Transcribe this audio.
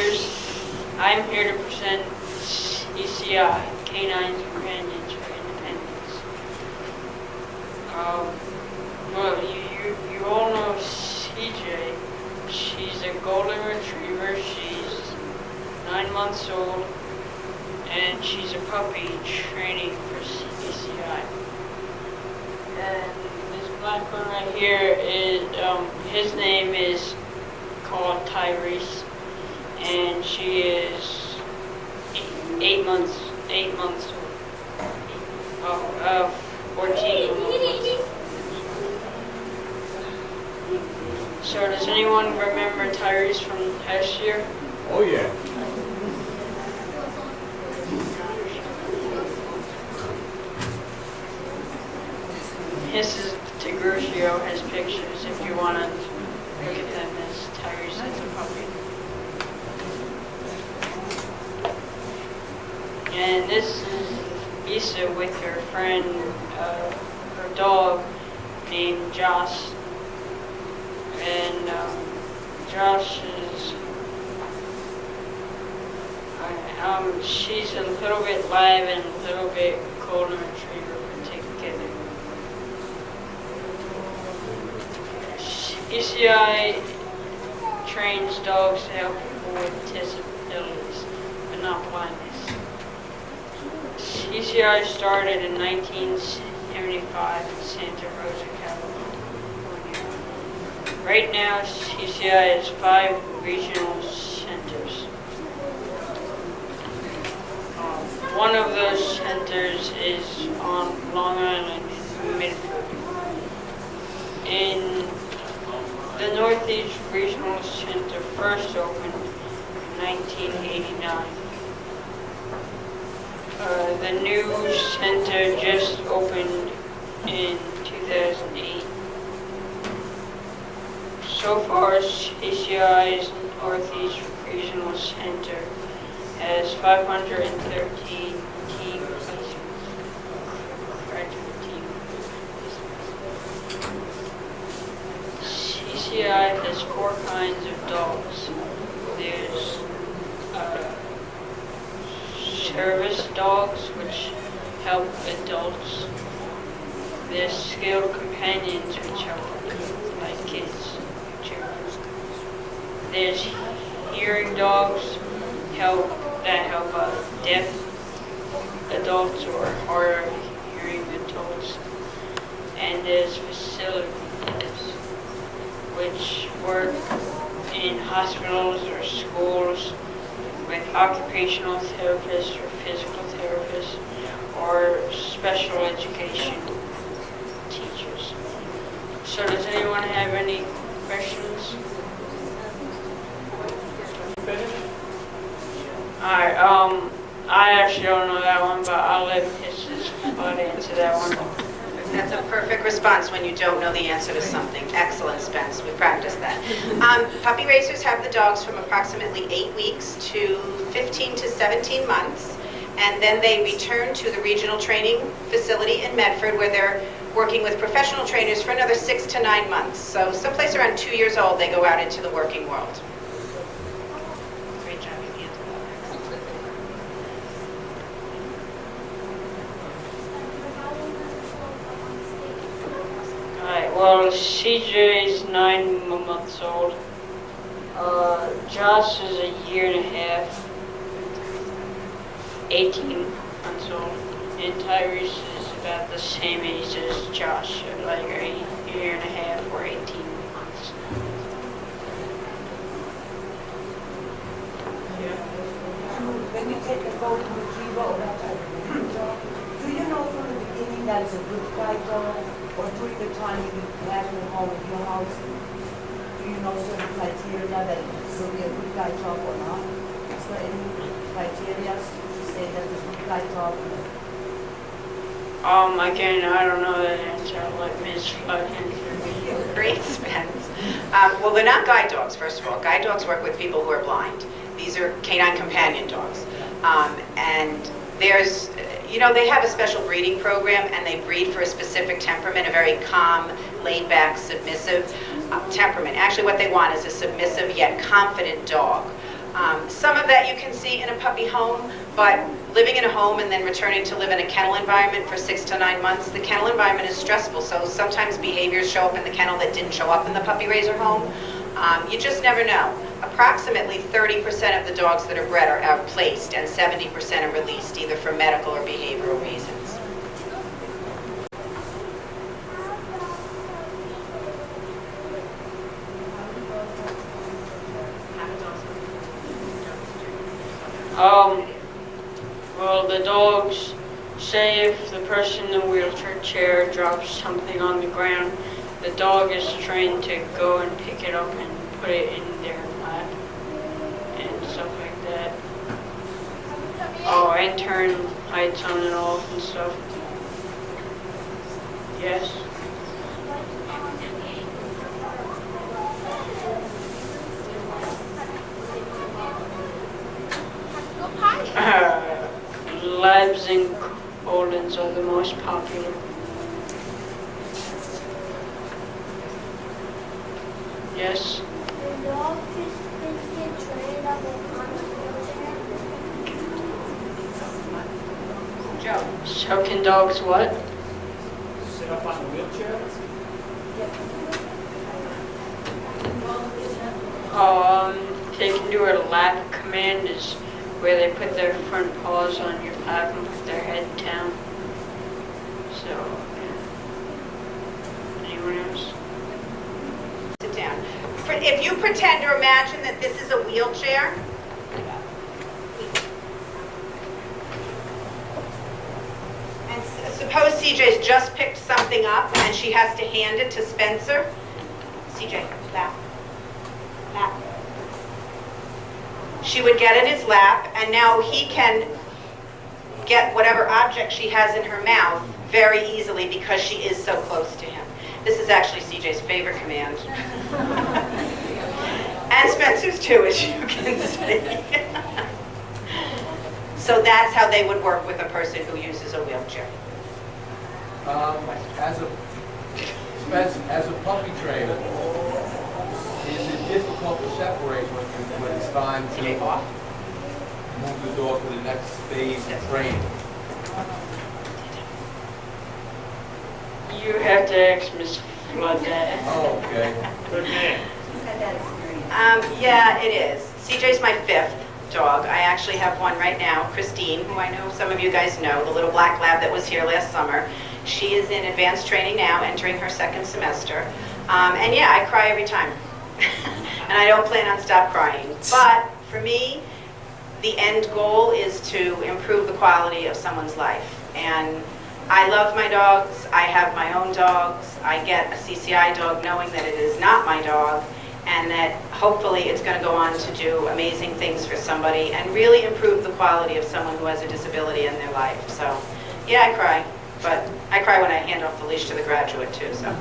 Racers. I'm here to present CCI, Canine Companions for Independence. Well, you all know CJ. She's a golden retriever. She's 9 months old, and she's a puppy training for CCI. And this black one right here is, his name is called Tyrese, and she is 8 months old. 14 months. So does anyone remember Tyrese from last year? Oh yeah. Mrs. Tigrusio has pictures if you want to look at them as Tyrese as a puppy. And this is Issa with her friend, her dog named Josh. And Josh is, she's a little bit lab and a little bit golden retriever put together. CCI trains dogs to help people with disabilities, but not blindness. CCI started in 1975 in Santa Rosa, California. Right now, CCI has 5 regional centers. One of those centers is on Long Island, Medford. In the Northeast Regional Center first opened in 1989. The new center just opened in 2008. So far, CCI's Northeast Regional Center has 513 team placements, graduate team. CCI has 4 kinds of dogs. There's service dogs, which help adults. There's skilled companions, which help like kids. There's hearing dogs that help deaf adults or hard of hearing adults. And there's facilities, which work in hospitals or schools with occupational therapists or physical therapists or special education teachers. So does anyone have any questions? Alright, I actually don't know that one, but I'll let Mrs. Flood answer that one. That's a perfect response when you don't know the answer to something. Excellent, Spence. We practiced that. Puppy racers have the dogs from approximately 8 weeks to 15 to 17 months, and then they return to the regional training facility in Medford, where they're working with professional trainers for another 6 to 9 months. So someplace around 2 years old, they go out into the working world. Great job, you answered that. Alright, well, CJ is 9 months old. Josh is a year and a half, 18 months old. And Tyrese is about the same age as Josh, like a year and a half or 18 months. When you take a golden retriever or that type of breed dog, do you know from the beginning that it's a good guide dog, or during the time you have him home in your house, do you know certain criteria that it will be a good guide dog or not? Is there any criteria to say that it's a good guide dog? Again, I don't know that answer. I'll let Ms. Flood answer. Great, Spence. Well, they're not guide dogs, first of all. Guide dogs work with people who are blind. These are canine companion dogs. And there's, they have a special breeding program, and they breed for a specific temperament, a very calm, laid-back, submissive temperament. Actually, what they want is a submissive yet confident dog. Some of that you can see in a puppy home, but living in a home and then returning to live in a kennel environment for 6 to 9 months, the kennel environment is stressful, so sometimes behaviors show up in the kennel that didn't show up in the puppy raiser home. You just never know. Approximately 30% of the dogs that are bred are outplaced, and 70% are released, either for medical or behavioral reasons. Well, the dogs say if the person in the wheelchair chair drops something on the ground, the dog is trained to go and pick it up and put it in their lap and stuff like that. Oh, and turn lights on and off and stuff. Yes. Labs and colons are the most popular. Yes. The dog can get trained up on the wheelchair. Joe? So can dogs what? Sit up on the wheelchair? They can do a lap command is where they put their front paws on your lap and put their head down. So, yeah. Anyone else? Sit down. If you pretend or imagine that this is a wheelchair, and suppose CJ's just picked something up and she has to hand it to Spencer. CJ, lap. Lap. She would get in his lap, and now he can get whatever object she has in her mouth very easily because she is so close to him. This is actually CJ's favorite command. And Spencer's too, as you can see. So that's how they would work with a person who uses a wheelchair. As a puppy trainer, is it difficult to separate when it's time to move the dog to the next phase of training? You have to ask Miss Flood that. Oh, okay. Good man. Yeah, it is. CJ's my 5th dog. I actually have one right now, Christine, who I know some of you guys know, the little black lab that was here last summer. She is in advanced training now, entering her 2nd semester. And yeah, I cry every time. And I don't plan on stop crying. But for me, the end goal is to improve the quality of someone's life. And I love my dogs. I have my own dogs. I get a CCI dog knowing that it is not my dog, and that hopefully it's going to go on to do amazing things for somebody and really improve the quality of someone who has a disability in their life. So yeah, I cry. But I cry when I hand off the leash to the graduate too. So.